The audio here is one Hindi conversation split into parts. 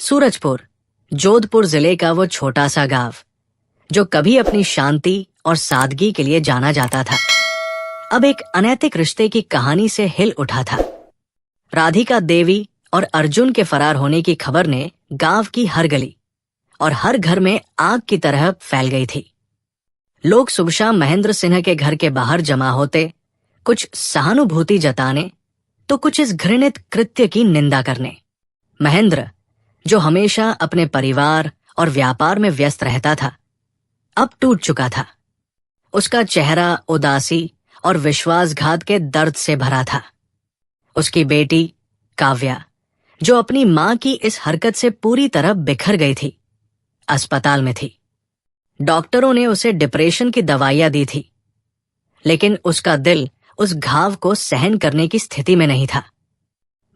सूरजपुर, जोधपुर जिले का वो छोटा सा गांव जो कभी अपनी शांति और सादगी के लिए जाना जाता था, अब एक अनैतिक रिश्ते की कहानी से हिल उठा था। राधिका देवी और अर्जुन के फरार होने की खबर ने गांव की हर गली और हर घर में आग की तरह फैल गई थी। लोग सुबह शाम महेंद्र सिन्हा के घर के बाहर जमा होते, कुछ सहानुभूति जताने तो कुछ इस घृणित कृत्य की निंदा करने। महेंद्र, जो हमेशा अपने परिवार और व्यापार में व्यस्त रहता था, अब टूट चुका था। उसका चेहरा उदासी और विश्वासघात के दर्द से भरा था। उसकी बेटी काव्या, जो अपनी मां की इस हरकत से पूरी तरह बिखर गई थी, अस्पताल में थी। डॉक्टरों ने उसे डिप्रेशन की दवाइयां दी थी, लेकिन उसका दिल उस घाव को सहन करने की स्थिति में नहीं था।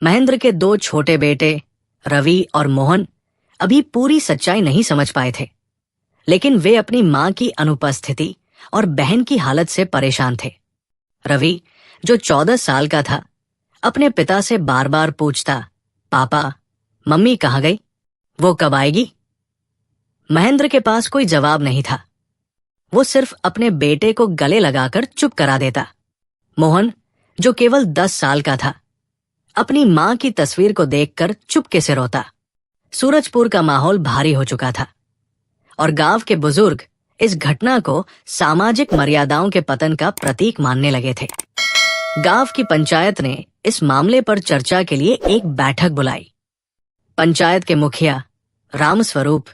महेंद्र के 2 छोटे बेटे रवि और मोहन अभी पूरी सच्चाई नहीं समझ पाए थे, लेकिन वे अपनी मां की अनुपस्थिति और बहन की हालत से परेशान थे। रवि, जो 14 साल का था, अपने पिता से बार बार पूछता, पापा, मम्मी कहाँ गई? वो कब आएगी? महेंद्र के पास कोई जवाब नहीं था। वो सिर्फ अपने बेटे को गले लगाकर चुप करा देता। मोहन, जो केवल 10 साल का था, अपनी मां की तस्वीर को देखकर चुपके से रोता। सूरजपुर का माहौल भारी हो चुका था और गांव के बुजुर्ग इस घटना को सामाजिक मर्यादाओं के पतन का प्रतीक मानने लगे थे। गांव की पंचायत ने इस मामले पर चर्चा के लिए एक बैठक बुलाई। पंचायत के मुखिया रामस्वरूप,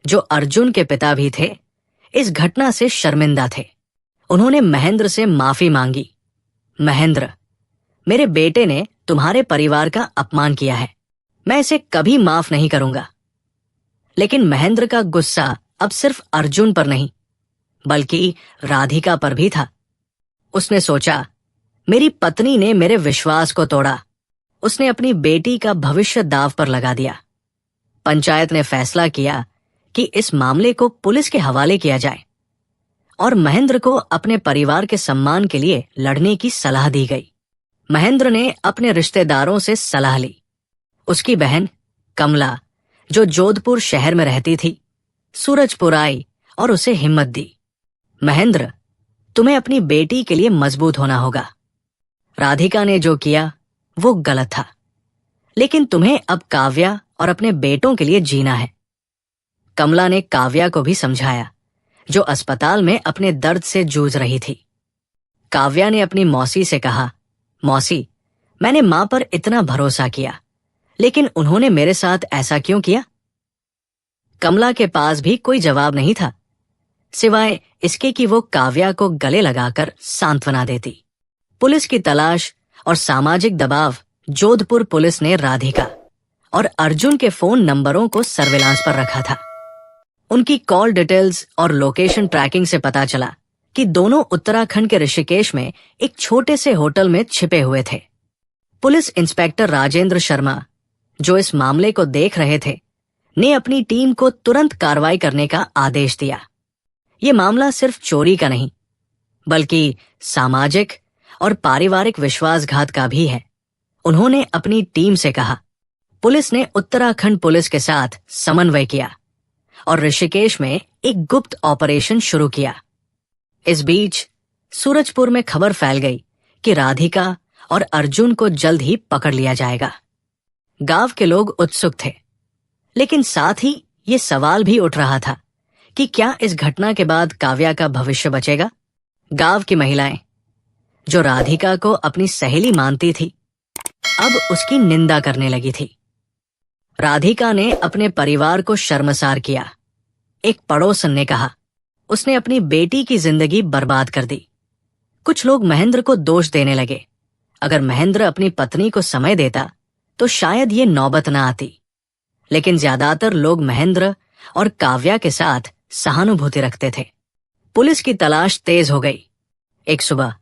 जो अर्जुन के पिता भी थे, इस घटना से शर्मिंदा थे। उन्होंने महेंद्र से माफी मांगी। महेंद्र, मेरे बेटे ने तुम्हारे परिवार का अपमान किया है, मैं इसे कभी माफ नहीं करूंगा। लेकिन महेंद्र का गुस्सा अब सिर्फ अर्जुन पर नहीं, बल्कि राधिका पर भी था। उसने सोचा, मेरी पत्नी ने मेरे विश्वास को तोड़ा, उसने अपनी बेटी का भविष्य दांव पर लगा दिया। पंचायत ने फैसला किया कि इस मामले को पुलिस के हवाले किया जाए और महेंद्र को अपने परिवार के सम्मान के लिए लड़ने की सलाह दी गई। महेंद्र ने अपने रिश्तेदारों से सलाह ली। उसकी बहन कमला, जो जोधपुर शहर में रहती थी, सूरजपुर आई और उसे हिम्मत दी। महेंद्र, तुम्हें अपनी बेटी के लिए मजबूत होना होगा। राधिका ने जो किया वो गलत था, लेकिन तुम्हें अब काव्या और अपने बेटों के लिए जीना है। कमला ने काव्या को भी समझाया, जो अस्पताल में अपने दर्द से जूझ रही थी। काव्या ने अपनी मौसी से कहा, मौसी, मैंने मां पर इतना भरोसा किया, लेकिन उन्होंने मेरे साथ ऐसा क्यों किया? कमला के पास भी कोई जवाब नहीं था, सिवाय इसके कि वो काव्या को गले लगाकर सांत्वना देती। पुलिस की तलाश और सामाजिक दबाव। जोधपुर पुलिस ने राधिका और अर्जुन के फोन नंबरों को सर्विलांस पर रखा था। उनकी कॉल डिटेल्स और लोकेशन ट्रैकिंग से पता चला कि दोनों उत्तराखंड के ऋषिकेश में एक छोटे से होटल में छिपे हुए थे। पुलिस इंस्पेक्टर राजेंद्र शर्मा, जो इस मामले को देख रहे थे, ने अपनी टीम को तुरंत कार्रवाई करने का आदेश दिया। ये मामला सिर्फ चोरी का नहीं, बल्कि सामाजिक और पारिवारिक विश्वासघात का भी है। उन्होंने अपनी टीम से कहा। पुलिस ने उत्तराखंड पुलिस के साथ समन्वय किया और ऋषिकेश में एक गुप्त ऑपरेशन शुरू किया। इस बीच सूरजपुर में खबर फैल गई कि राधिका और अर्जुन को जल्द ही पकड़ लिया जाएगा। गांव के लोग उत्सुक थे, लेकिन साथ ही ये सवाल भी उठ रहा था कि क्या इस घटना के बाद काव्या का भविष्य बचेगा? गांव की महिलाएं, जो राधिका को अपनी सहेली मानती थी, अब उसकी निंदा करने लगी थी। राधिका ने अपने परिवार को शर्मसार किया। एक पड़ोसन ने कहा, उसने अपनी बेटी की जिंदगी बर्बाद कर दी। कुछ लोग महेंद्र को दोष देने लगे। अगर महेंद्र अपनी पत्नी को समय देता तो शायद ये नौबत न आती। लेकिन ज्यादातर लोग महेंद्र और काव्या के साथ सहानुभूति रखते थे। पुलिस की तलाश तेज हो गई। एक सुबह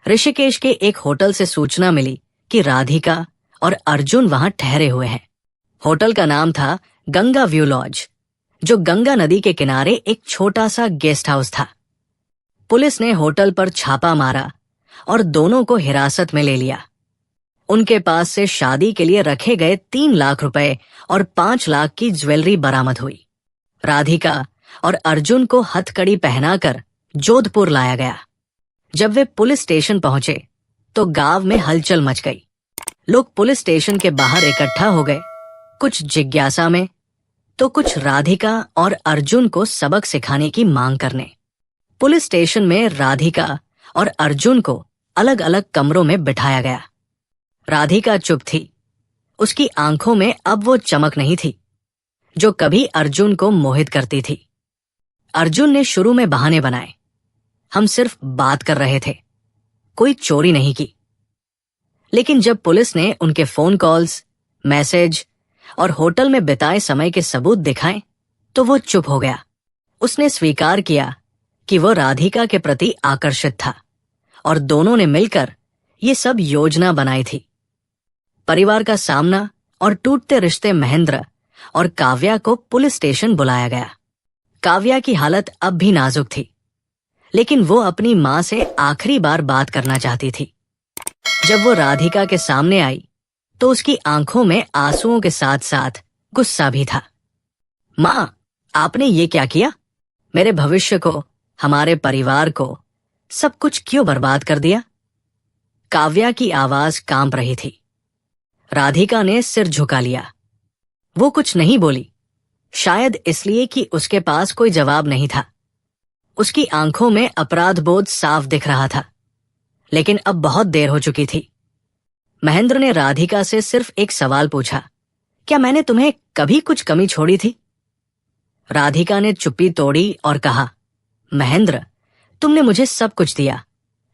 ऋषिकेश के एक होटल से सूचना मिली कि राधिका और अर्जुन वहां ठहरे हुए हैं। होटल का नाम था गंगा व्यू लॉज, जो गंगा नदी के किनारे एक छोटा सा गेस्ट हाउस था। पुलिस ने होटल पर छापा मारा और दोनों को हिरासत में ले लिया। उनके पास से शादी के लिए रखे गए 3 लाख रुपए और 5 लाख की ज्वेलरी बरामद हुई। राधिका और अर्जुन को हथकड़ी पहनाकर जोधपुर लाया गया। जब वे पुलिस स्टेशन पहुंचे तो गांव में हलचल मच गई। लोग पुलिस स्टेशन के बाहर इकट्ठा हो गए, कुछ जिज्ञासा में तो कुछ राधिका और अर्जुन को सबक सिखाने की मांग करने। पुलिस स्टेशन में राधिका और अर्जुन को अलग अलग कमरों में बिठाया गया। राधिका चुप थी। उसकी आंखों में अब वो चमक नहीं थी जो कभी अर्जुन को मोहित करती थी। अर्जुन ने शुरू में बहाने बनाए, हम सिर्फ बात कर रहे थे, कोई चोरी नहीं की। लेकिन जब पुलिस ने उनके फोन कॉल्स, मैसेज और होटल में बिताए समय के सबूत दिखाए तो वो चुप हो गया। उसने स्वीकार किया कि वो राधिका के प्रति आकर्षित था और दोनों ने मिलकर ये सब योजना बनाई थी। परिवार का सामना और टूटते रिश्ते महेंद्र और काव्या को पुलिस स्टेशन बुलाया गया। काव्या की हालत अब भी नाजुक थी, लेकिन वो अपनी मां से आखिरी बार बात करना चाहती थी। जब वो राधिका के सामने आई तो उसकी आंखों में आंसुओं के साथ साथ गुस्सा भी था। मां, आपने ये क्या किया? मेरे भविष्य को, हमारे परिवार को, सब कुछ क्यों बर्बाद कर दिया? काव्या की आवाज कांप रही थी। राधिका ने सिर झुका लिया। वो कुछ नहीं बोली, शायद इसलिए कि उसके पास कोई जवाब नहीं था। उसकी आंखों में अपराध बोध साफ दिख रहा था, लेकिन अब बहुत देर हो चुकी थी। महेंद्र ने राधिका से सिर्फ एक सवाल पूछा, क्या मैंने तुम्हें कभी कुछ कमी छोड़ी थी? राधिका ने चुप्पी तोड़ी और कहा, महेंद्र, तुमने मुझे सब कुछ दिया,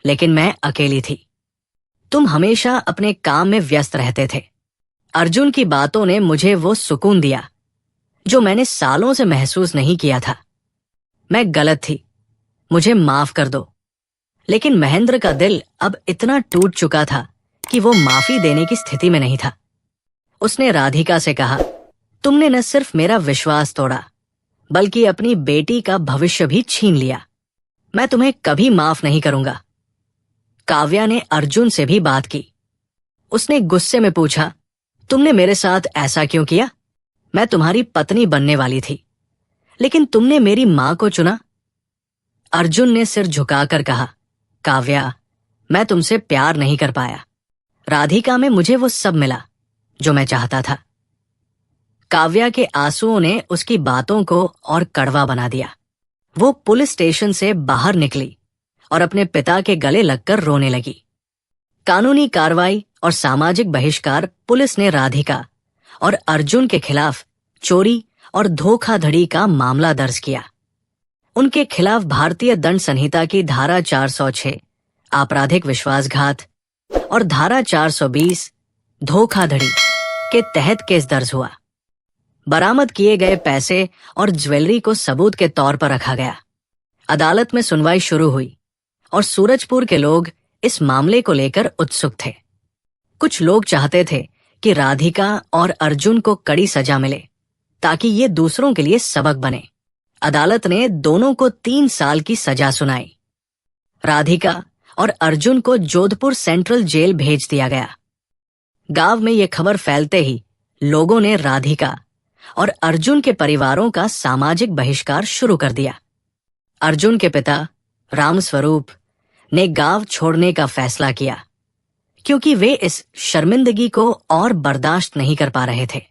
लेकिन मैं अकेली थी। तुम हमेशा अपने काम में व्यस्त रहते थे। अर्जुन की बातों ने मुझे वो सुकून दिया जो मैंने सालों से महसूस नहीं किया था। मैं गलत थी, मुझे माफ कर दो। लेकिन महेंद्र का दिल अब इतना टूट चुका था कि वो माफी देने की स्थिति में नहीं था। उसने राधिका से कहा, तुमने न सिर्फ मेरा विश्वास तोड़ा, बल्कि अपनी बेटी का भविष्य भी छीन लिया। मैं तुम्हें कभी माफ नहीं करूंगा। काव्या ने अर्जुन से भी बात की। उसने गुस्से में पूछा, तुमने मेरे साथ ऐसा क्यों किया? मैं तुम्हारी पत्नी बनने वाली थी, लेकिन तुमने मेरी मां को चुना। अर्जुन ने सिर झुकाकर कहा, काव्या, मैं तुमसे प्यार नहीं कर पाया। राधिका में मुझे वो सब मिला जो मैं चाहता था। काव्या के आंसुओं ने उसकी बातों को और कड़वा बना दिया। वो पुलिस स्टेशन से बाहर निकली और अपने पिता के गले लगकर रोने लगी। कानूनी कार्रवाई और सामाजिक बहिष्कार पुलिस ने राधिका और अर्जुन के खिलाफ चोरी और धोखाधड़ी का मामला दर्ज किया। उनके खिलाफ भारतीय दंड संहिता की धारा 406 आपराधिक विश्वासघात और धारा 420 धोखाधड़ी के तहत केस दर्ज हुआ। बरामद किए गए पैसे और ज्वेलरी को सबूत के तौर पर रखा गया। अदालत में सुनवाई शुरू हुई और सूरजपुर के लोग इस मामले को लेकर उत्सुक थे। कुछ लोग चाहते थे कि राधिका और अर्जुन को कड़ी सजा मिले ताकि ये दूसरों के लिए सबक बने। अदालत ने दोनों को 3 साल की सजा सुनाई। राधिका और अर्जुन को जोधपुर सेंट्रल जेल भेज दिया गया। गांव में ये खबर फैलते ही लोगों ने राधिका और अर्जुन के परिवारों का सामाजिक बहिष्कार शुरू कर दिया। अर्जुन के पिता रामस्वरूप ने गांव छोड़ने का फैसला किया क्योंकि वे इस शर्मिंदगी को और बर्दाश्त नहीं कर पा रहे थे।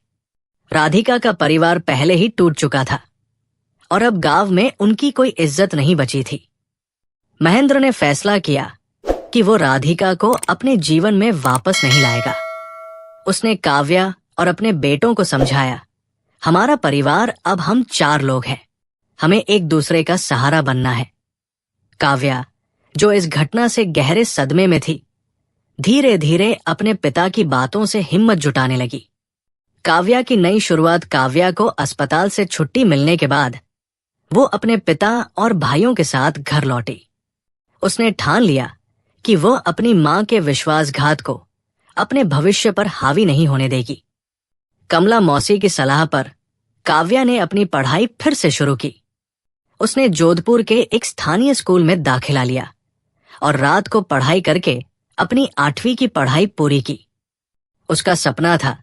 राधिका का परिवार पहले ही टूट चुका था और अब गांव में उनकी कोई इज्जत नहीं बची थी। महेंद्र ने फैसला किया कि वो राधिका को अपने जीवन में वापस नहीं लाएगा। उसने काव्या और अपने बेटों को समझाया, हमारा परिवार अब हम 4 लोग हैं, हमें एक दूसरे का सहारा बनना है। काव्या, जो इस घटना से गहरे सदमे में थी, धीरे धीरे अपने पिता की बातों से हिम्मत जुटाने लगी। काव्या की नई शुरुआत काव्या को अस्पताल से छुट्टी मिलने के बाद वो अपने पिता और भाइयों के साथ घर लौटी। उसने ठान लिया कि वो अपनी मां के विश्वासघात को अपने भविष्य पर हावी नहीं होने देगी। कमला मौसी की सलाह पर काव्या ने अपनी पढ़ाई फिर से शुरू की। उसने जोधपुर के एक स्थानीय स्कूल में दाखिला लिया और रात को पढ़ाई करके अपनी 8वीं की पढ़ाई पूरी की। उसका सपना था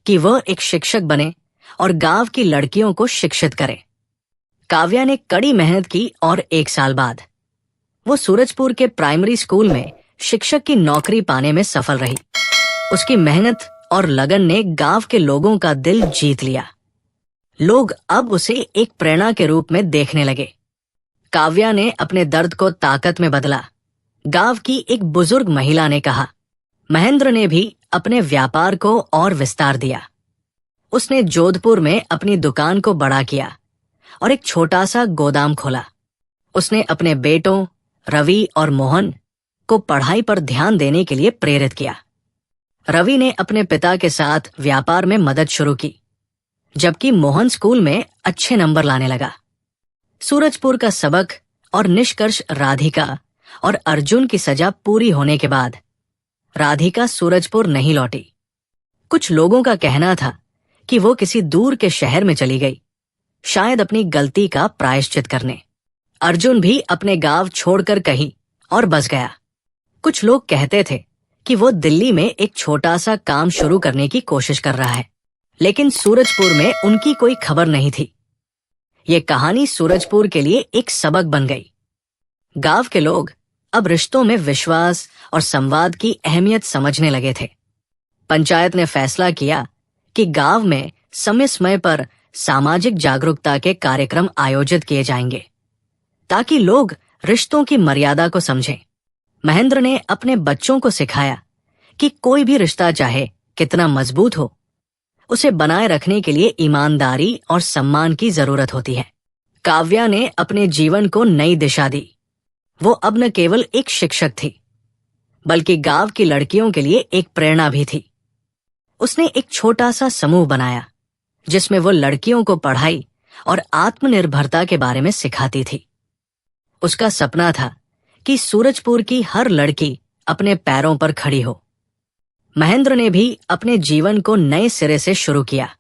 कि वह एक शिक्षक बने और गांव की लड़कियों को शिक्षित करे। काव्या ने कड़ी मेहनत की और 1 साल बाद वो सूरजपुर के प्राइमरी स्कूल में शिक्षक की नौकरी पाने में सफल रही। उसकी मेहनत और लगन ने गांव के लोगों का दिल जीत लिया। लोग अब उसे एक प्रेरणा के रूप में देखने लगे। काव्या ने अपने दर्द को ताकत में बदला। गांव की एक बुजुर्ग महिला ने कहा। महेंद्र ने भी अपने व्यापार को और विस्तार दिया। उसने जोधपुर में अपनी दुकान को बड़ा किया और एक छोटा सा गोदाम खोला। उसने अपने बेटों रवि और मोहन को पढ़ाई पर ध्यान देने के लिए प्रेरित किया। रवि ने अपने पिता के साथ व्यापार में मदद शुरू की, जबकि मोहन स्कूल में अच्छे नंबर लाने लगा। सूरजपुर का सबक और निष्कर्ष राधिका और अर्जुन की सजा पूरी होने के बाद राधिका सूरजपुर नहीं लौटी। कुछ लोगों का कहना था कि वो किसी दूर के शहर में चली गई, शायद अपनी गलती का प्रायश्चित करने। अर्जुन भी अपने गांव छोड़कर कहीं और बस गया। कुछ लोग कहते थे कि वो दिल्ली में एक छोटा सा काम शुरू करने की कोशिश कर रहा है, लेकिन सूरजपुर में उनकी कोई खबर नहीं थी। ये कहानी सूरजपुर के लिए एक सबक बन गई। गांव के लोग अब रिश्तों में विश्वास और संवाद की अहमियत समझने लगे थे। पंचायत ने फैसला किया कि गांव में समय समय पर सामाजिक जागरूकता के कार्यक्रम आयोजित किए जाएंगे, ताकि लोग रिश्तों की मर्यादा को समझें। महेंद्र ने अपने बच्चों को सिखाया कि कोई भी रिश्ता चाहे कितना मजबूत हो, उसे बनाए रखने के लिए ईमानदारी और सम्मान की जरूरत होती है। काव्या ने अपने जीवन को नई दिशा दी। वो अब न केवल एक शिक्षक थी, बल्कि गांव की लड़कियों के लिए एक प्रेरणा भी थी। उसने एक छोटा सा समूह बनाया, जिसमें वो लड़कियों को पढ़ाई और आत्मनिर्भरता के बारे में सिखाती थी। उसका सपना था कि सूरजपुर की हर लड़की अपने पैरों पर खड़ी हो। महेंद्र ने भी अपने जीवन को नए सिरे से शुरू किया।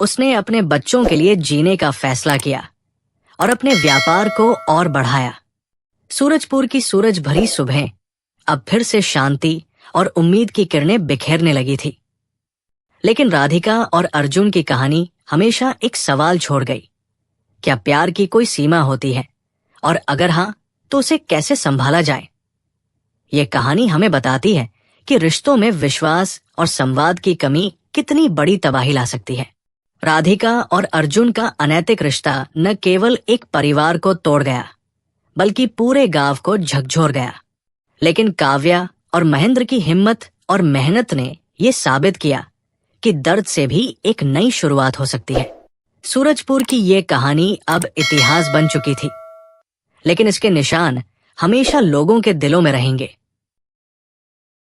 उसने अपने बच्चों के लिए जीने का फैसला किया और अपने व्यापार को और बढ़ाया। सूरजपुर की सूरज भरी सुबह अब फिर से शांति और उम्मीद की किरणें बिखेरने लगी थी। लेकिन राधिका और अर्जुन की कहानी हमेशा एक सवाल छोड़ गई। क्या प्यार की कोई सीमा होती है, और अगर हाँ, तो उसे कैसे संभाला जाए? ये कहानी हमें बताती है कि रिश्तों में विश्वास और संवाद की कमी कितनी बड़ी तबाही ला सकती है। राधिका और अर्जुन का अनैतिक रिश्ता न केवल एक परिवार को तोड़ गया, बल्कि पूरे गांव को झकझोर गया। लेकिन काव्या और महेंद्र की हिम्मत और मेहनत ने ये साबित किया कि दर्द से भी एक नई शुरुआत हो सकती है। सूरजपुर की ये कहानी अब इतिहास बन चुकी थी, लेकिन इसके निशान हमेशा लोगों के दिलों में रहेंगे।